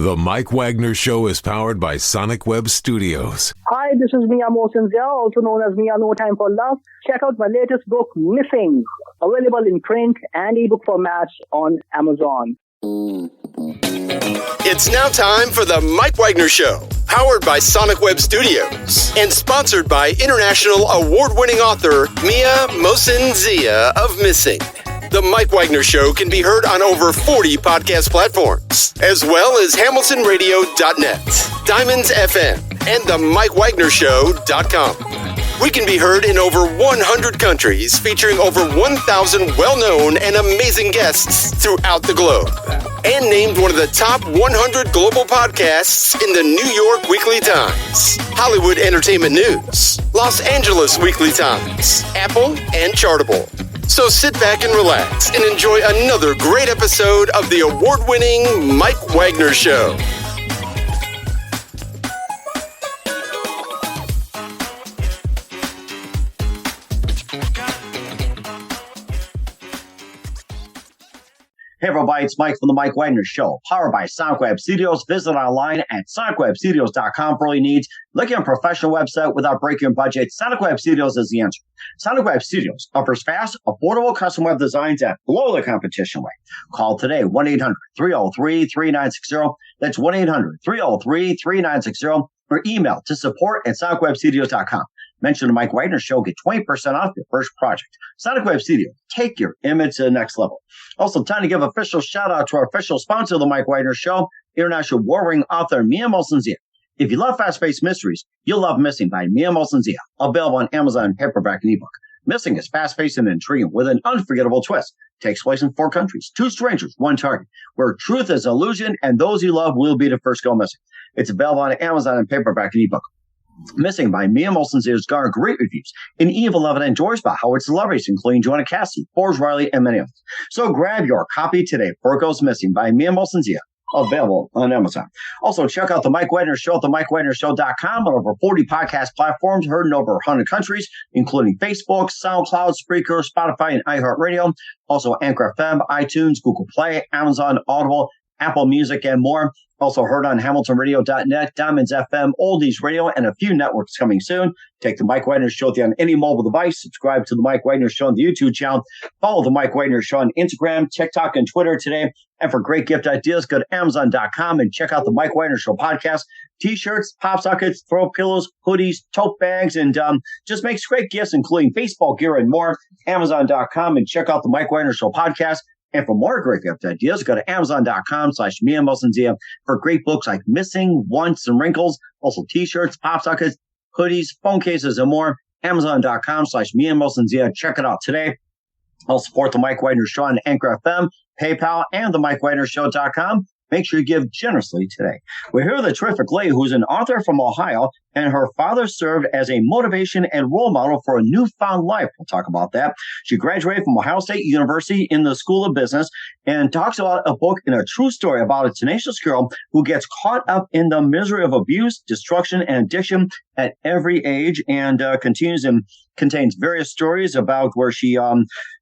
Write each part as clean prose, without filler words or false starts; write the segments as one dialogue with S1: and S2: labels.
S1: The Mike Wagner Show is powered by Sonic Web Studios.
S2: Hi, this is Mia Mosinzia, also known as Mia No Time for Love. Check out my latest book, Missing, available in print and ebook formats on Amazon.
S3: It's now time for the Mike Wagner Show, powered by Sonic Web Studios and sponsored by international award-winning author Mia Mosinzia of Missing. The Mike Wagner Show can be heard on over 40 podcast platforms, as well as hamiltonradio.net, Diamonds FM, and the mikewagnershow.com. We can be heard in over 100 countries, featuring over 1,000 well-known and amazing guests throughout the globe. And named one of the top 100 global podcasts in the New York Weekly Times, Hollywood Entertainment News, Los Angeles Weekly Times, Apple, and Chartable. So sit back and relax and enjoy another great episode of the award-winning Mike Wagner Show.
S4: Hey everybody, it's Mike from the Mike Wagner Show, powered by Sonic Web Studios. Visit online at sonicwebstudios.com for all your needs. Looking at a professional website without breaking your budget, Sonic Web Studios is the answer. Sonic Web Studios offers fast, affordable custom web designs that blow the competition away. Call today, 1-800-303-3960. That's 1-800-303-3960. Or email to support@sonicwebstudios.com. Mention the Mike Wagner Show, get 20% off your first project. Sonic Web Studio, take your image to the next level. Also, time to give official shout out to our official sponsor of the Mike Wagner Show, international warring author Mia Mosinzia. If you love fast-paced mysteries, you'll love Missing by Mia Mosinzia, available on Amazon paperback and ebook. Missing is fast-paced and intriguing with an unforgettable twist. Takes place in 4 countries, 2 strangers, 1 target, where truth is illusion and those you love will be the first go missing. It's available on Amazon and paperback and ebook. Missing by Mia Mosinzia has garnered great reviews and even loved and enjoyed by Howard celebrities, including Joanna Cassidy, Forbes Riley, and many others. So grab your copy today. For It Goes Missing by Mia Mosinzia, available on Amazon. Also, check out the Mike Wagner Show at themikewagnershow.com on over 40 podcast platforms, heard in over 100 countries, including Facebook, SoundCloud, Spreaker, Spotify, and iHeartradio. Also, Anchor FM, iTunes, Google Play, Amazon, Audible, Apple Music, and more. Also heard on hamiltonradio.net, Diamonds FM, Oldies Radio, and a few networks coming soon. Take the Mike Wagner Show on any mobile device. Subscribe to the Mike Wagner Show on the YouTube channel. Follow the Mike Wagner Show on Instagram, TikTok, and Twitter today. And for great gift ideas, go to Amazon.com and check out the Mike Wagner Show podcast. T-shirts, pop sockets, throw pillows, hoodies, tote bags, and just makes great gifts, including baseball gear and more. Amazon.com and check out the Mike Wagner Show podcast. And for more great gift ideas, go to Amazon.com/Mia Mosinzia for great books like Missing, Once, and Wrinkles. Also T-shirts, pop sockets, hoodies, phone cases, and more. Amazon.com/Mia Mosinzia. Check it out today. I'll support the Mike Wagner Show on Anchor FM, PayPal, and the MikeWagnerShow.com. Make sure you give generously today. We're here with a terrific lady who's an author from Ohio, and her father served as a motivation and role model for a newfound life. We'll talk about that. She graduated from Ohio State University in the School of Business and talks about a book and a true story about a tenacious girl who gets caught up in the misery of abuse, destruction, and addiction at every age, and continues and contains various stories about where she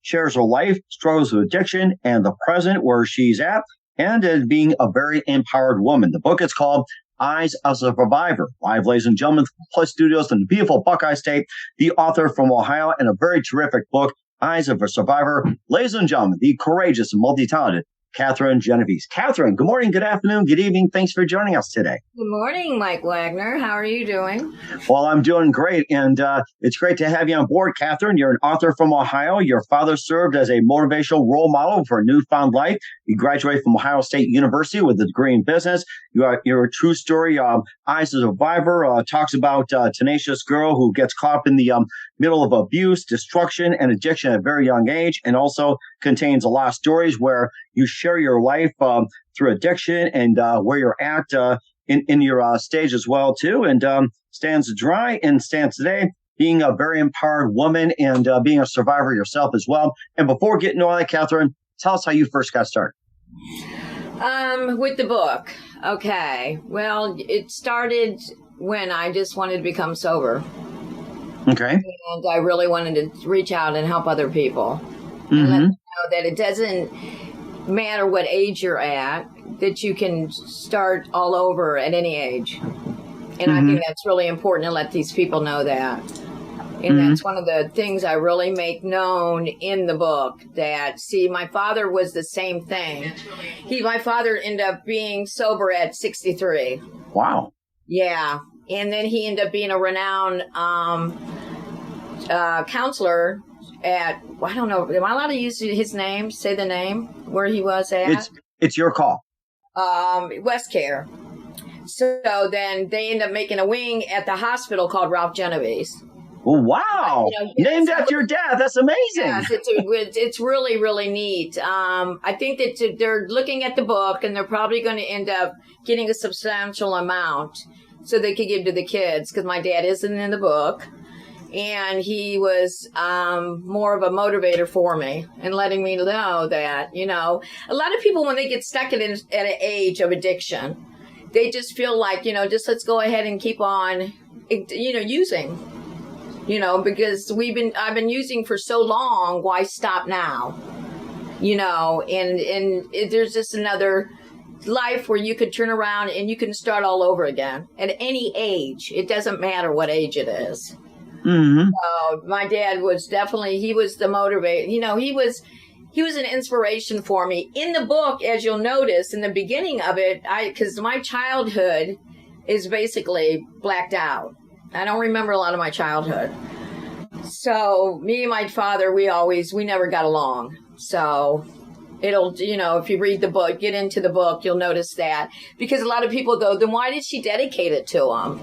S4: shares her life, struggles with addiction, and the present where she's at, and as being a very empowered woman. The book is called Eyes of a Survivor. Live, ladies and gentlemen, from Plus Studios in the beautiful Buckeye State, the author from Ohio, and a very terrific book, Eyes of a Survivor. Ladies and gentlemen, the courageous and multi-talented Kathryn Genovese. Kathryn, good morning, good afternoon, good evening. Thanks for joining us today.
S5: Good morning, Mike Wagner. How are you doing?
S4: Well, I'm doing great, and it's great to have you on board, Kathryn. You're an author from Ohio. Your father served as a motivational role model for a newfound life. You graduated from Ohio State University with a degree in business. You're a true story. Eyes of a Survivor talks about a tenacious girl who gets caught up in the middle of abuse, destruction, and addiction at a very young age, and also contains a lot of stories where you share your life through addiction and where you're at in your stage as well, too. And stands dry and stands today being a very empowered woman and being a survivor yourself as well. And before getting to all that, Kathryn, tell us how you first got started.
S5: With the book. Okay. Well, it started when I just wanted to become sober.
S4: Okay.
S5: And I really wanted to reach out and help other people.
S4: Mm-hmm.
S5: And let them know that it doesn't matter what age you're at. that you can start all over at any age. And I think that's really important to let these people know that. And that's one of the things I really make known in the book, that, see, my father was the same thing. My father ended up being sober at 63.
S4: Wow.
S5: Yeah. And then he ended up being a renowned counselor at, I don't know, am I allowed to use his name, say the name, where he was at?
S4: It's your call.
S5: West Care. So then they ended up making a wing at the hospital called Ralph Genovese.
S4: Well, wow. Named after your dad. That's amazing.
S5: Yes, it's really, really neat. I think that they're looking at the book, and they're probably going to end up getting a substantial amount so they could give to the kids, because my dad isn't in the book. And he was more of a motivator for me and letting me know that, a lot of people, when they get stuck at an age of addiction, they just feel like, just let's go ahead and keep on, using, because I've been using for so long. Why stop now? And there's just another life where you could turn around and you can start all over again at any age. It doesn't matter what age it is. My dad was definitely, he was the motivator. He was an inspiration for me. In the book, as you'll notice, in the beginning of it, because my childhood is basically blacked out. I don't remember a lot of my childhood. So me and my father, we never got along. So it'll, if you read the book, get into the book, you'll notice that. Because a lot of people go, then why did she dedicate it to him?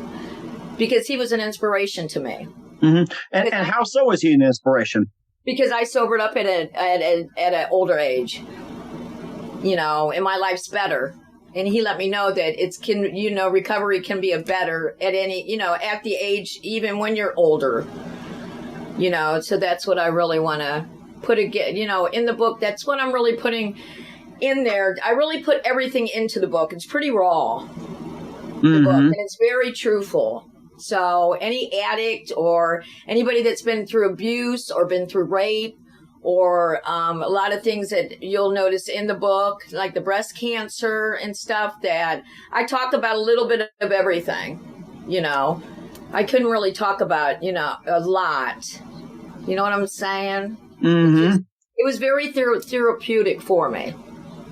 S5: Because he was an inspiration to me. And
S4: how so is he an inspiration?
S5: Because I sobered up at an older age, and my life's better. And he let me know that recovery can be better at any, at the age, even when you're older, so that's what I really want to put again, in the book. That's what I'm really putting in there. I really put everything into the book. It's pretty raw, the book, and it's very truthful. So any addict or anybody that's been through abuse or been through rape or a lot of things that you'll notice in the book, like the breast cancer and stuff, that I talk about a little bit of everything, I couldn't really talk about, a lot. You know what I'm saying? It was very therapeutic for me.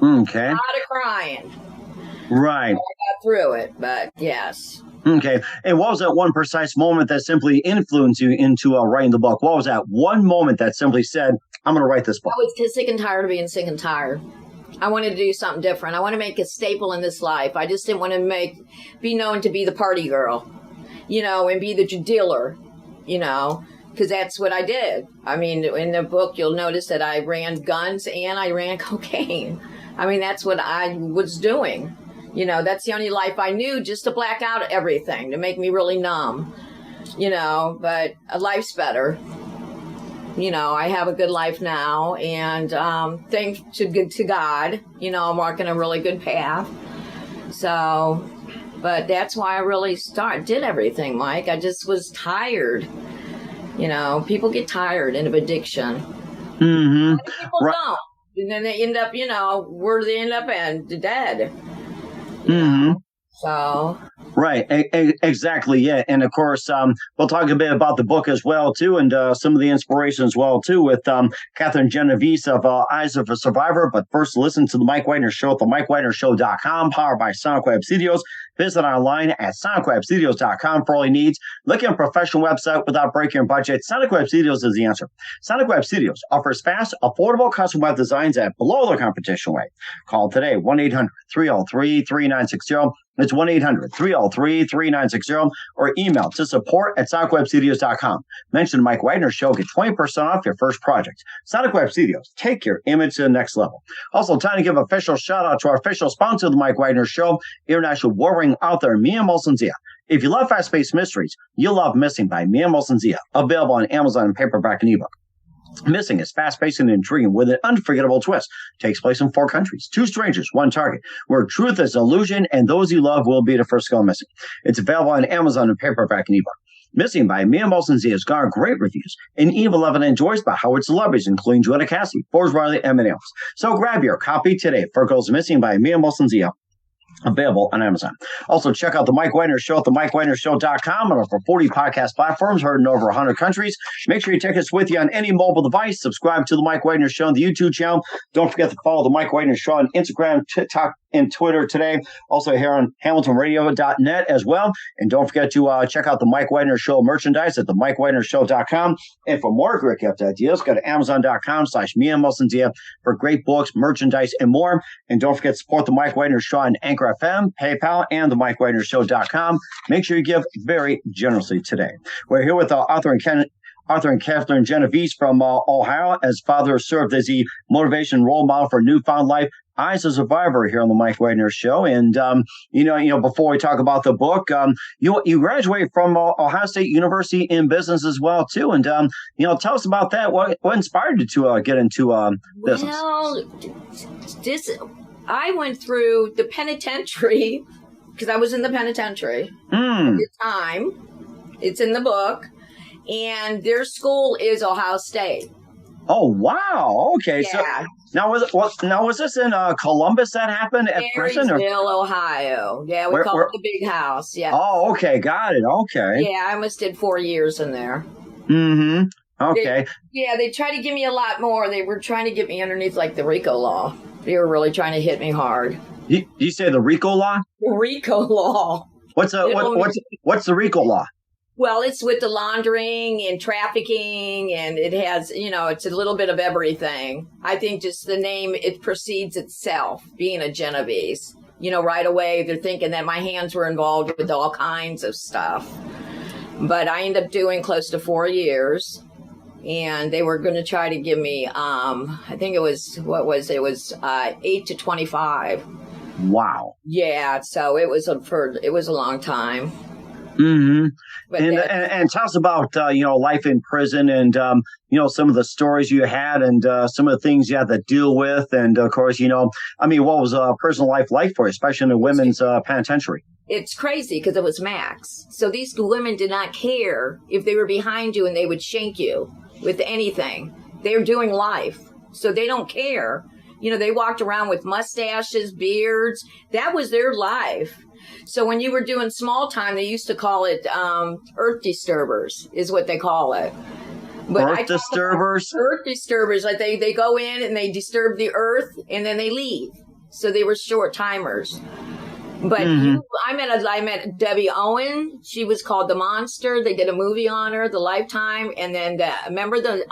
S4: Okay.
S5: A lot of crying.
S4: Right.
S5: I got through it, but yes.
S4: Okay. And what was that one precise moment that simply influenced you into writing the book? What was that one moment that simply said, I'm going to write this book?
S5: I was sick and tired of being sick and tired. I wanted to do something different. I want to make a staple in this life. I just didn't want to be known to be the party girl, and be the dealer, because that's what I did. I mean, in the book, you'll notice that I ran guns and I ran cocaine. I mean, that's what I was doing. That's the only life I knew, just to black out everything, to make me really numb, but life's better. I have a good life now, and thanks to God, I'm walking a really good path. So, but that's why I really did everything, Mike. I just was tired. People get tired of addiction. Many people don't. And then they end up, where they end up and dead. So
S4: right, exactly, yeah. And of course, we'll talk a bit about the book as well too, and some of the inspiration as well too, with Kathryn Genovese of Eyesofasurvivor. But first, listen to the Mike Wagner Show at the mikewagnershow.com, powered by Sonic Web Studios. Visit online at sonicwebstudios.com for all your needs. Looking at a professional website without breaking your budget? Sonic Web Studios is the answer. Sonic Web Studios offers fast, affordable custom web designs at below the competition rate. Call today, 1-800-303-3960. It's 1-800-303-3960, or email to support@sonicwebstudios.com. Mention the Mike Wagner Show. Get 20% off your first project. Sonic Web Studios. Take your image to the next level. Also, time to give an official shout out to our official sponsor of the Mike Wagner Show, international war ring author Mia Molson-Zia. If you love fast-paced mysteries, you'll love Missing by Mia Molson-Zia. Available on Amazon in paperback and ebook. Missing is fast-paced and intriguing with an unforgettable twist. Takes place in 4 countries, 2 strangers, 1 target, where truth is illusion and those you love will be the first to go missing. It's available on Amazon in paperback and ebook. Missing by Mia Molson-Z has garnered great reviews, and Eve 11 enjoys by Howard celebrities, including Joanna Cassidy, Forbes Riley, and many others. So grab your copy today. Fur Girls Missing by Mia Molson-Z, available on Amazon. Also, check out The Mike Wagner Show at themikewagnershow.com and over 40 podcast platforms heard in over 100 countries. Make sure you take us with you on any mobile device. Subscribe to The Mike Wagner Show on the YouTube channel. Don't forget to follow The Mike Wagner Show on Instagram, TikTok, and Twitter today. Also here on HamiltonRadio.net as well. And don't forget to check out the Mike Wagner Show merchandise at themikewagnershow.com. And for more great gift ideas, go to Amazon.com/Mia Molson-Z for great books, merchandise, and more. And don't forget to support the Mike Wagner Show on Anchor FM, PayPal, and the mikewagnershow.com. Make sure you give very generously today. We're here with Arthur and Kathryn Genovese from Ohio. As father served as the motivation role model for Newfound Life, Eyesofasurvivor here on the Mike Wagner Show. And, before we talk about the book, you graduated from Ohio State University in business as well, too. And, tell us about that. What inspired you to get into business?
S5: Well, I went through the penitentiary because I was in the penitentiary at the time. It's in the book. And their school is Ohio State.
S4: Oh, wow. Okay.
S5: Yeah.
S4: So now was this in Columbus that happened at prison?
S5: Marysville, Ohio. Yeah, we call it the big house. Yeah.
S4: Oh, okay. Got it. Okay.
S5: Yeah, I almost did 4 years in there.
S4: Mm-hmm. Okay.
S5: They tried to give me a lot more. They were trying to get me underneath like the RICO law. They were really trying to hit me hard.
S4: You say the RICO law?
S5: The RICO law.
S4: What's the RICO law?
S5: Well, it's with the laundering and trafficking, and it has, it's a little bit of everything. I think just the name, it precedes itself, being a Genovese. Right away, they're thinking that my hands were involved with all kinds of stuff. But I ended up doing close to 4 years, and they were going to try to give me, I think it was 8 to 25.
S4: Wow.
S5: Yeah, so it was a long time.
S4: Mm-hmm. And tell us about, life in prison and, some of the stories you had and some of the things you had to deal with. And, of course, what was prison life like for you, especially in a women's penitentiary?
S5: It's crazy because it was max. So these women did not care if they were behind you and they would shank you with anything. They were doing life. So they don't care. They walked around with mustaches, beards. That was their life. So when you were doing small time, they used to call it earth disturbers is what they call it. But
S4: earth disturbers?
S5: Earth disturbers. Like they go in and they disturb the earth and then they leave. So they were short timers. But I met Debbie Owen. She was called The Monster. They did a movie on her, The Lifetime. And then remember the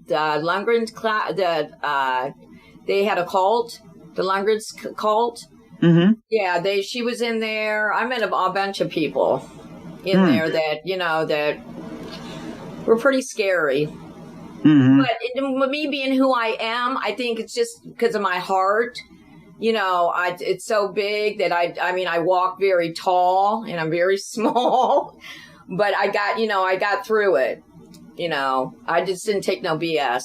S5: Lundgren's they had a cult, the Lundgren's cult.
S4: Mm-hmm.
S5: Yeah, she was in there. I met a bunch of people in there that, that were pretty scary.
S4: Mm-hmm.
S5: But me being who I am, I think it's just because of my heart. It's so big that I walk very tall and I'm very small, but I got through it. I just didn't take no BS.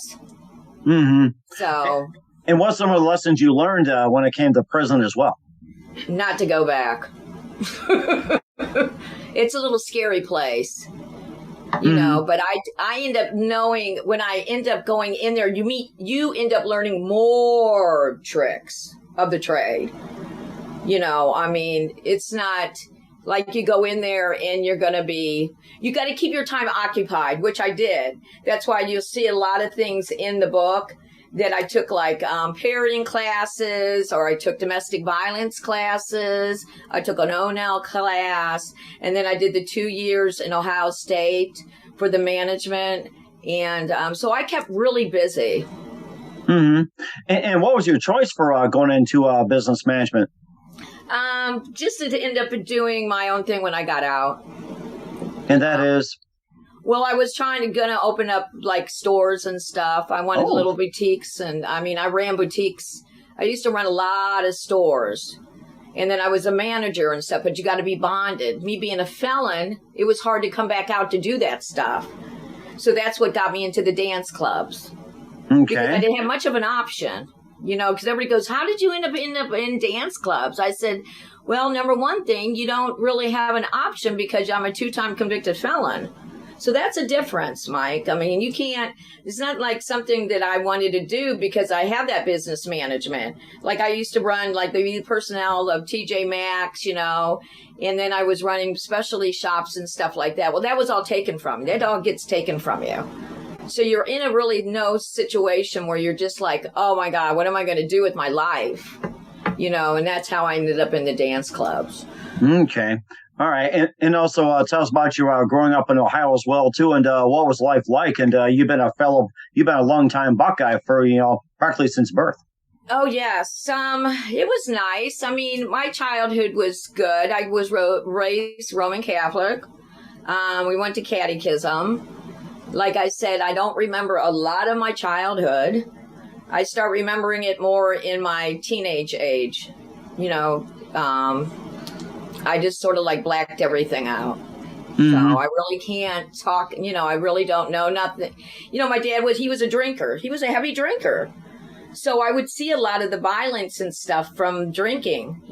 S4: Mm-hmm.
S5: So.
S4: And what's some of the lessons you learned when it came to prison as well?
S5: Not to go back. It's a little scary place, but I end up knowing when I end up going in there, you end up learning more tricks of the trade. It's not like you go in there and you got to keep your time occupied, which I did. That's why you'll see a lot of things in the book that I took, like parenting classes, or I took domestic violence classes. I took an ONL class, and then I did the 2 years in Ohio State for the management. And so I kept really busy.
S4: Mm-hmm. And what was your choice for going into business management?
S5: Just to end up doing my own thing when I got out.
S4: And that is?
S5: Well, I was gonna open up like stores and stuff. I wanted little boutiques, and I ran boutiques. I used to run a lot of stores, and then I was a manager and stuff. But you got to be bonded. Me being a felon, it was hard to come back out to do that stuff. So that's what got me into the dance clubs.
S4: Okay.
S5: Because I didn't have much of an option, because everybody goes, "How did you end up in dance clubs?" I said, Well, number one thing, you don't really have an option because I'm a 2-time convicted felon. So that's a difference, Mike. I mean, you can't, it's not like something that I wanted to do because I have that business management. Like I used to run like the personnel of TJ Maxx, you know, and then I was running specialty shops and stuff like that. Well, that was all taken from you. That all gets taken from you. So you're in a really no situation where you're just like, oh my God, what am I going to do with my life? You know, and that's how I ended up in the dance clubs.
S4: Okay. All right. And also tell us about your growing up in Ohio as well, too. And what was life like? And you've been a long-time Buckeye for, practically since birth.
S5: Oh, yes. It was nice. I mean, my childhood was good. I was raised Roman Catholic. We went to catechism. Like I said, I don't remember a lot of my childhood. I start remembering it more in my teenage age. I just sort of like blacked everything out. Mm-hmm. So I really can't talk, I really don't know nothing. My dad he was a drinker. He was a heavy drinker. So I would see a lot of the violence and stuff from drinking,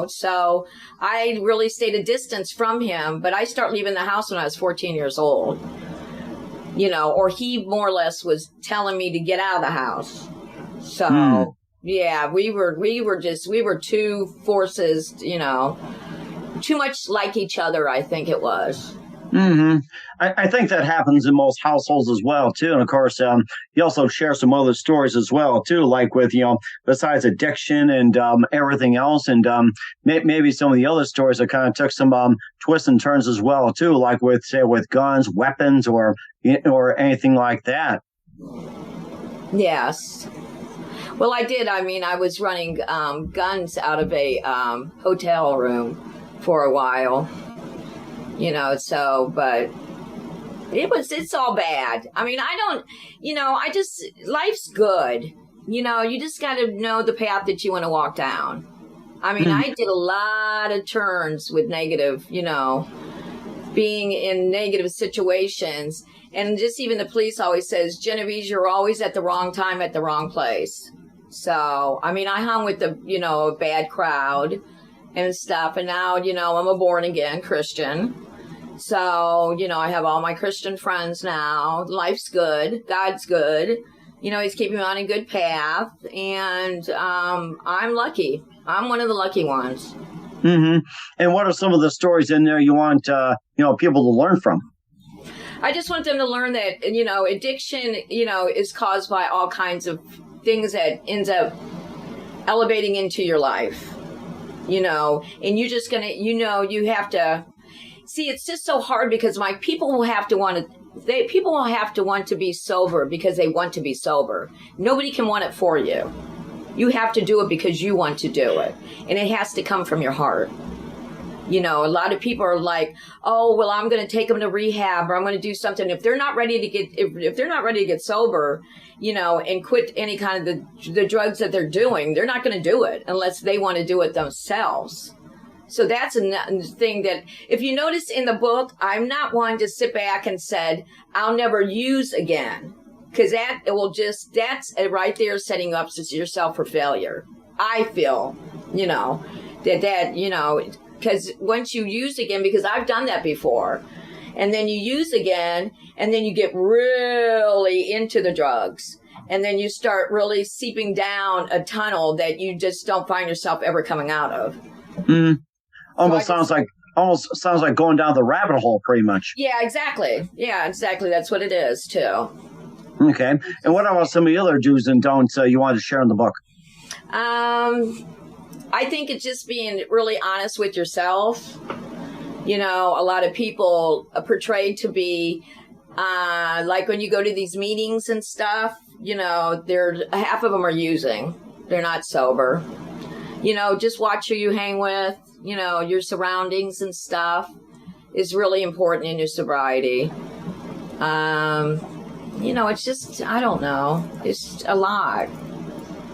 S5: So I really stayed a distance from him, but I started leaving the house when I was 14 years old, or he more or less was telling me to get out of the house. So, yeah, we were two forces, too much like each other, I think it was.
S4: Mm-hmm. I think that happens in most households as well, too. And of course, you also share some other stories as well, too, like with, besides addiction and everything else. And maybe some of the other stories that kind of took some twists and turns as well, too, like with guns, weapons, or anything like that.
S5: Yes. Well, I did. I mean, I was running guns out of a hotel room for a while, but it's all bad. I mean, life's good. You just got to know the path that you want to walk down. I mean, I did a lot of turns with negative, being in negative situations. And just even the police always says, Genovese, you're always at the wrong time at the wrong place. So, I mean, I hung with a bad crowd and stuff. And now, I'm a born again Christian. So, I have all my Christian friends now. Life's good. God's good. He's keeping me on a good path. And I'm lucky. I'm one of the lucky ones.
S4: Mm-hmm. And what are some of the stories in there you want, people to learn from?
S5: I just want them to learn that, addiction, is caused by all kinds of things that ends up elevating into your life, and you're just going to, you have to see, it's just so hard because people will have to want to be sober because they want to be sober. Nobody can want it for you. You have to do it because you want to do it. And it has to come from your heart. A lot of people are like, oh, well, I'm going to take them to rehab or I'm going to do something. If they're not ready to get sober, and quit any kind of the drugs that they're doing, they're not going to do it unless they want to do it themselves. So that's a thing that if you notice in the book, I'm not one to sit back and said, I'll never use again. Because that's right there setting up yourself for failure. I feel, because once you use again, because I've done that before, and then you use again, and then you get really into the drugs, and then you start really seeping down a tunnel that you just don't find yourself ever coming out of.
S4: Mm. Almost sounds like going down the rabbit hole, pretty much.
S5: Yeah, exactly. That's what it is, too.
S4: Okay. And what about some of the other do's and don'ts you wanted to share in the book?
S5: I think it's just being really honest with yourself. A lot of people are portrayed to be, like when you go to these meetings and stuff, half of them are using. They're not sober. Just watch who you hang with, your surroundings and stuff is really important in your sobriety. It's just, I don't know. It's a lot.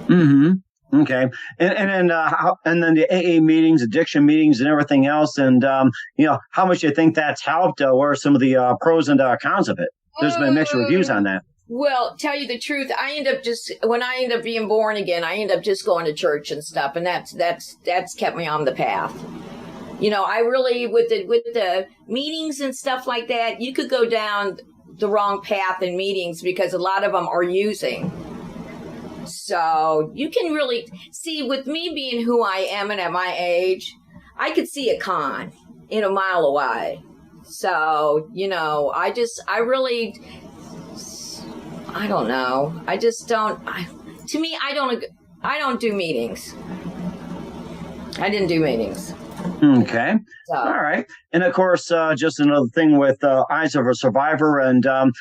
S4: Mm-hmm. Okay. And then the AA meetings, addiction meetings and everything else. And, how much do you think that's helped? What are some of the pros and cons of it? There's been mixed reviews on that.
S5: Well, tell you the truth, when I end up being born again, I end up just going to church and stuff, and that's kept me on the path. I really, with the meetings and stuff like that, you could go down the wrong path in meetings because a lot of them are using. So you can really see, with me being who I am and at my age, I could see a con in a mile away. So, I don't know. I just don't. I don't do meetings. I didn't do meetings.
S4: Okay.
S5: So.
S4: All right. And of course, just another thing with Eyes of a Survivor, and how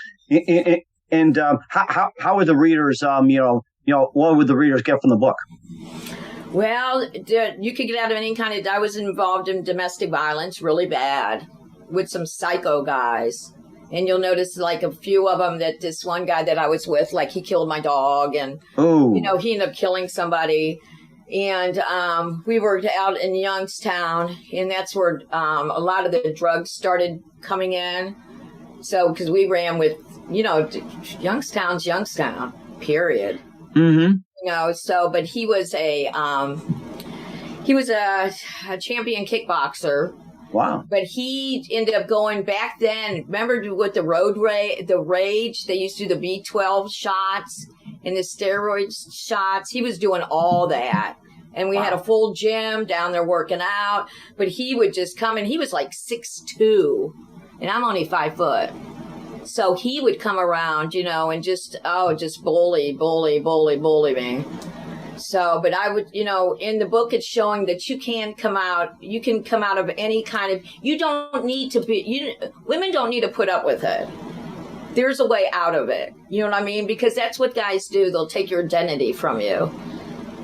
S4: would the readers, what would the readers get from the book?
S5: Well, you could get out of any kind of. I was involved in domestic violence really bad with some psycho guys. And you'll notice, like, a few of them, that this one guy that I was with, like, he killed my dog, and, he ended up killing somebody. And we were out in Youngstown, and that's where a lot of the drugs started coming in. So, because we ran with, Youngstown's Youngstown, period.
S4: Mm-hmm.
S5: But he was a champion kickboxer.
S4: Wow.
S5: But he ended up going back then. Remember with the rage, they used to do the B12 shots and the steroid shots. He was doing all that. And we had a full gym down there working out. But he would just come in. He was like 6'2", and I'm only 5 foot. So he would come around, and just bully me. So, but I would, in the book, it's showing that you can come out of any kind of, women don't need to put up with it. There's a way out of it. You know what I mean? Because that's what guys do. They'll take your identity from you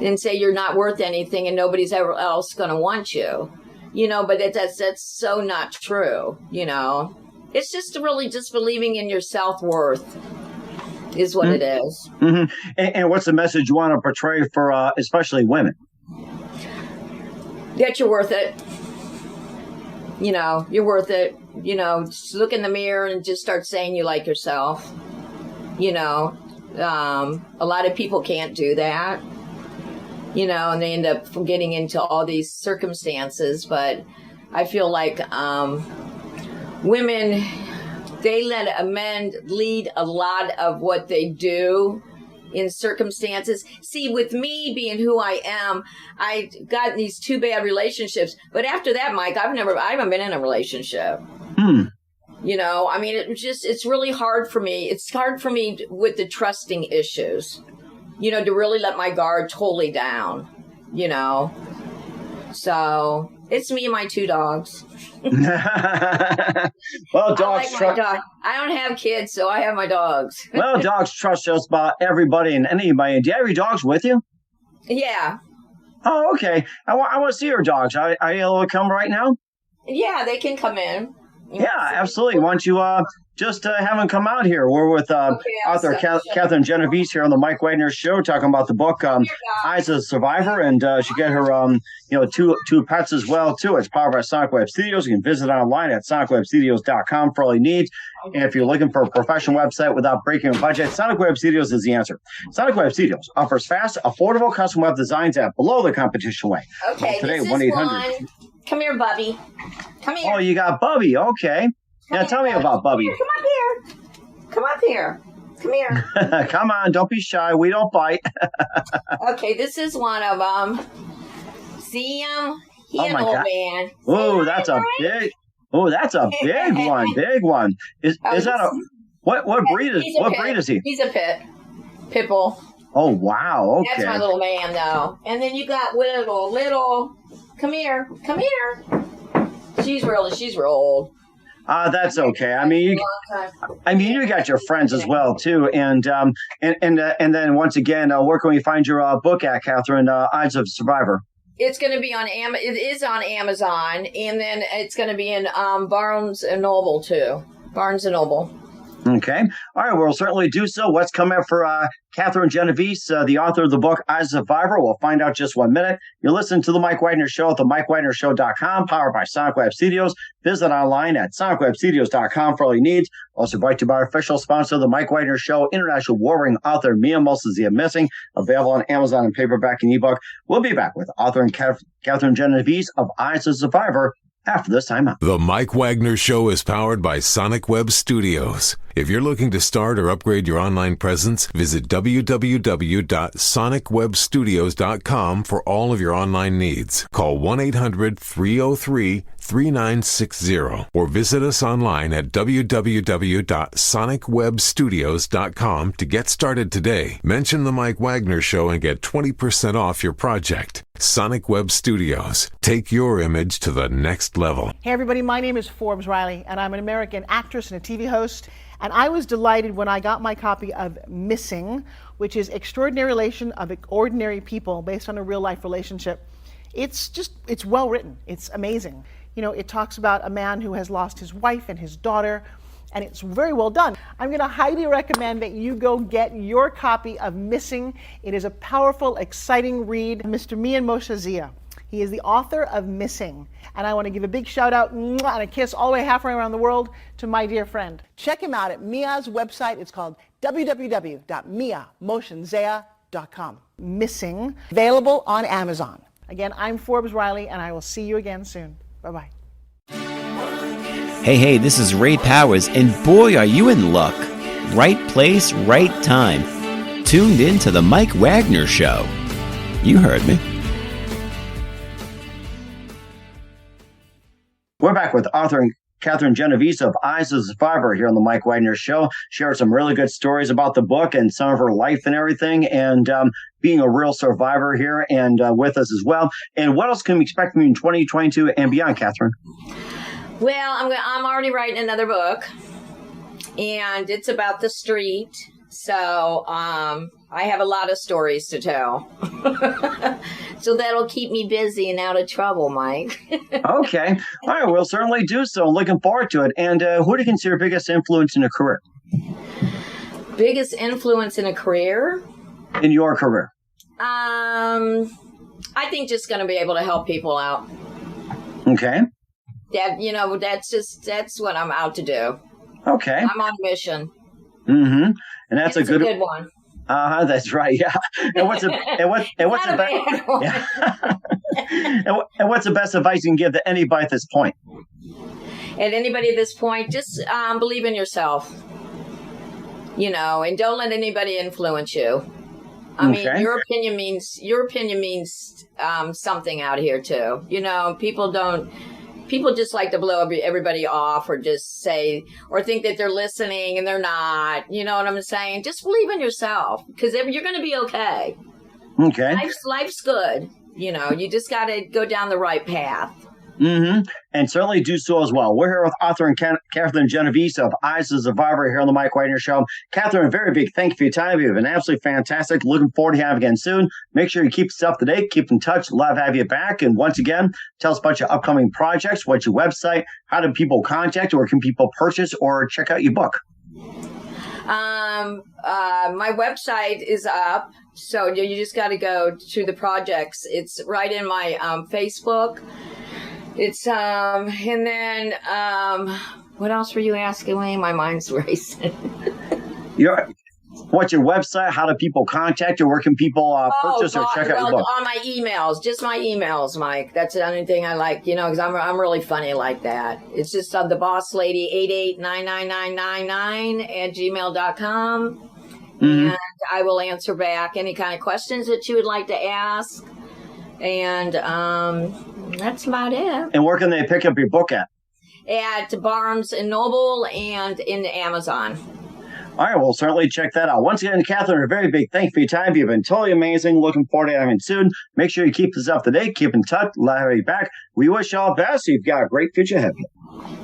S5: and say you're not worth anything and nobody's ever else going to want you. But that's so not true. It's just really just believing in your self-worth. Is what it is.
S4: Mm-hmm. And what's the message you want to portray for especially women?
S5: That you're worth it. You're worth it. Just look in the mirror and just start saying you like yourself. A lot of people can't do that. And they end up getting into all these circumstances. But I feel like women, they let men lead a lot of what they do in circumstances. See, with me being who I am, I got in these 2 bad relationships. But after that, Mike, I haven't been in a relationship. It's really hard for me. It's hard for me with the trusting issues, to really let my guard totally down, So it's me and my 2 dogs.
S4: Well, dogs
S5: trust. I don't have kids, so I have my dogs.
S4: Well, dogs trust just about everybody and anybody. Do you have your dogs with you?
S5: Yeah.
S4: Oh, okay. I want to see your dogs. Are you able to come right now?
S5: Yeah, they can come in.
S4: Yeah, absolutely. Why don't you just have them come out here? We're with author Kathryn Genovese here on the Mike Wagner Show, talking about the book Eyes of a Survivor, and she got her two pets as well too. It's powered by Sonic Web Studios. You can visit online at sonicwebstudios.com for all you need. And if you're looking for a professional website without breaking a budget, Sonic Web Studios is the answer. Sonic Web Studios offers fast, affordable custom web designs at below the competition rate.
S5: Okay,
S4: today,
S5: this is
S4: 1-800.
S5: one. Come here, Bubby. Come here.
S4: Oh, you got Bubby. Okay. Tell me about Bubby.
S5: Come up here. Come up here. Come here.
S4: Come on, don't be shy. We don't bite.
S5: Okay, this is one of them. See him? He's an old man.
S4: Oh, that's a big. Oh, that's a big one. Big one. Is that a what breed is he?
S5: He's a pit bull.
S4: Oh wow. Okay.
S5: That's my little man though. And then you got little. Come here. She's real old.
S4: That's okay. I mean, you got your friends as well too, and then once again, where can we find your book at, Kathryn? Eyes of a Survivor.
S5: It's going to be on It is on Amazon, and then it's going to be in Barnes and Noble too. Barnes and Noble.
S4: Okay. All right. We'll certainly do so. What's coming up for Kathryn Genovese, the author of the book, iheartradio? We'll find out just 1 minute. You're listening to The Mike Wagner Show at the mikewagnershow.com, powered by Sonic Web Studios. Visit online at sonicwebstudios.com for all your needs. Also brought to you by our official sponsor, The Mike Wagner Show, international war-ring author Mia Mosley Missing, available on Amazon in paperback and ebook. We'll be back with author and Kathryn Genovese of Eyesofasurvivor after this time out.
S1: The Mike Wagner Show is powered by Sonic Web Studios. If you're looking to start or upgrade your online presence, visit www.sonicwebstudios.com for all of your online needs. Call 1-800-303-3960 or visit us online at www.sonicwebstudios.com to get started today. Mention The Mike Wagner Show and get 20% off your project. Sonic Web Studios. Take your image to the next level.
S6: Hey everybody, my name is Forbes Riley and I'm an American actress and a TV host. And I was delighted when I got my copy of Missing, which is Extraordinary Relation of Ordinary People based on a real life relationship. It's well written. It's amazing. You know, it talks about a man who has lost his wife and his daughter, and it's very well done. I'm going to highly recommend that you go get your copy of Missing. It is a powerful, exciting read. Mr. Mian Moshe Zia. He is the author of Missing. And I want to give a big shout out and a kiss all the way halfway around the world to my dear friend. Check him out at Mia's website. It's called www.miamoshenzea.com. Missing, available on Amazon. Again, I'm Forbes Riley, and I will see you again soon. Bye-bye.
S7: Hey, this is Ray Powers, and boy, are you in luck. Right place, right time. Tuned in to The Mike Wagner Show. You heard me.
S4: We're back with author and Kathryn Genovese of Eyesofasurvivor here on the Mike Wagner Show. Shared some really good stories about the book and some of her life and everything, and being a real survivor here and with us as well. And what else can we expect from you in 2022 and beyond, Kathryn?
S5: Well, I'm already writing another book, and it's about the street. So I have a lot of stories to tell. So that'll keep me busy and out of trouble, Mike.
S4: Okay. All right. We'll certainly do so. Looking forward to it. And who do you consider your biggest influence in a career?
S5: Biggest influence in a career?
S4: In your career?
S5: I think just going to be able to help people out.
S4: Okay.
S5: That's what I'm out to do.
S4: Okay.
S5: I'm on a mission.
S4: Mm-hmm. And that's a good
S5: one.
S4: That's right. Yeah. And what's the best advice you can give to anybody at this point?
S5: At anybody at this point, just believe in yourself. You know, and don't let anybody influence you. I mean, your opinion means something out here too. You know, people just like to blow everybody off or just say, or think that they're listening and they're not. You know what I'm saying? Just believe in yourself, because you're going to be okay.
S4: Okay.
S5: Life's good. You know, you just got to go down the right path.
S4: Mm-hmm. And certainly do so as well. We're here with author and Kathryn Genovese of Eyesofasurvivor here on the Mike Wagner Show. Kathryn, a very big thank you for your time. You've been absolutely fantastic. Looking forward to having you again soon. Make sure you keep yourself up to date. Keep in touch. Love to have you back. And once again, tell us about your upcoming projects. What's your website? How do people contact you? Or can people purchase or check out your book?
S5: My website is up. So you just got to go to the projects. It's right in my Facebook. It's, and then, what else were you asking me? My mind's racing.
S4: What's your website? How do people contact you? Where can people purchase or check out your book?
S5: On my emails, just my emails, Mike. That's the only thing I like, you know, because I'm really funny like that. It's just the boss lady 889999@gmail.com. Mm-hmm. And I will answer back any kind of questions that you would like to ask. And, that's about it.
S4: And where can they pick up your book at?
S5: At Barnes & Noble and in Amazon.
S4: All right, we'll certainly check that out. Once again, Kathryn, a very big thank you for your time. You've been totally amazing. Looking forward to having you soon. Make sure you keep us up to date. Keep in touch. Let have you back. We wish you all the best. You've got a great future ahead of you.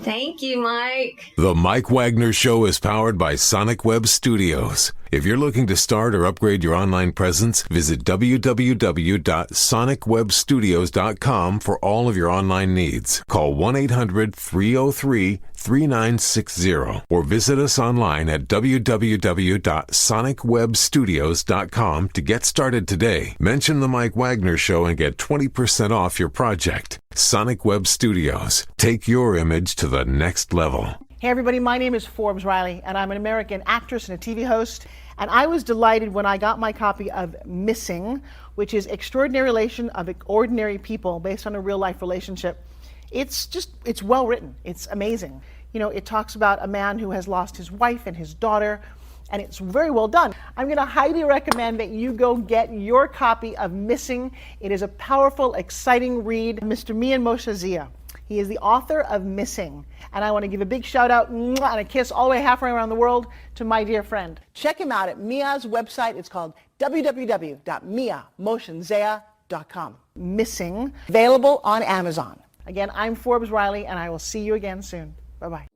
S5: Thank you, Mike.
S1: The Mike Wagner Show is powered by Sonic Web Studios. If you're looking to start or upgrade your online presence, visit www.sonicwebstudios.com for all of your online needs. Call 1-800-303-3960 888-478-3960 or visit us online at www.sonicwebstudios.com to get started today. Mention the Mike Wagner Show and get 20% off your project. Sonic Web Studios. Take your image to the next level.
S6: Hey everybody, my name is Forbes Riley, and I'm an American actress and a TV host. And I was delighted when I got my copy of Missing, which is Extraordinary Relation of Ordinary People based on a real life relationship. It's well written. It's amazing. You know, it talks about a man who has lost his wife and his daughter, and it's very well done. I'm going to highly recommend that you go get your copy of Missing. It is a powerful, exciting read. Mr. Mian Moshe Zia. He is the author of Missing. And I want to give a big shout out and a kiss all the way halfway around the world to my dear friend. Check him out at Mia's website. It's called www.miamotionzea.com. Missing, available on Amazon. Again, I'm Forbes Riley, and I will see you again soon. Bye-bye.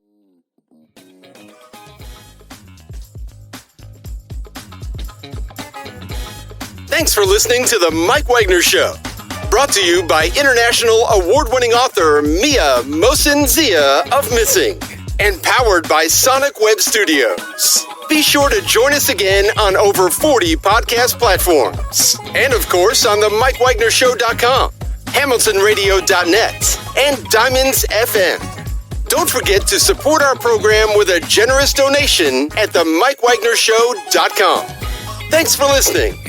S3: Thanks for listening to The Mike Wagner Show. Brought to you by international award-winning author Mia Mohsen-Zia of Missing. And powered by Sonic Web Studios. Be sure to join us again on over 40 podcast platforms. And of course on the mikewagnershow.com, hamiltonradio.net, and Diamonds FM. Don't forget to support our program with a generous donation at the mikewagnershow.com. Thanks for listening.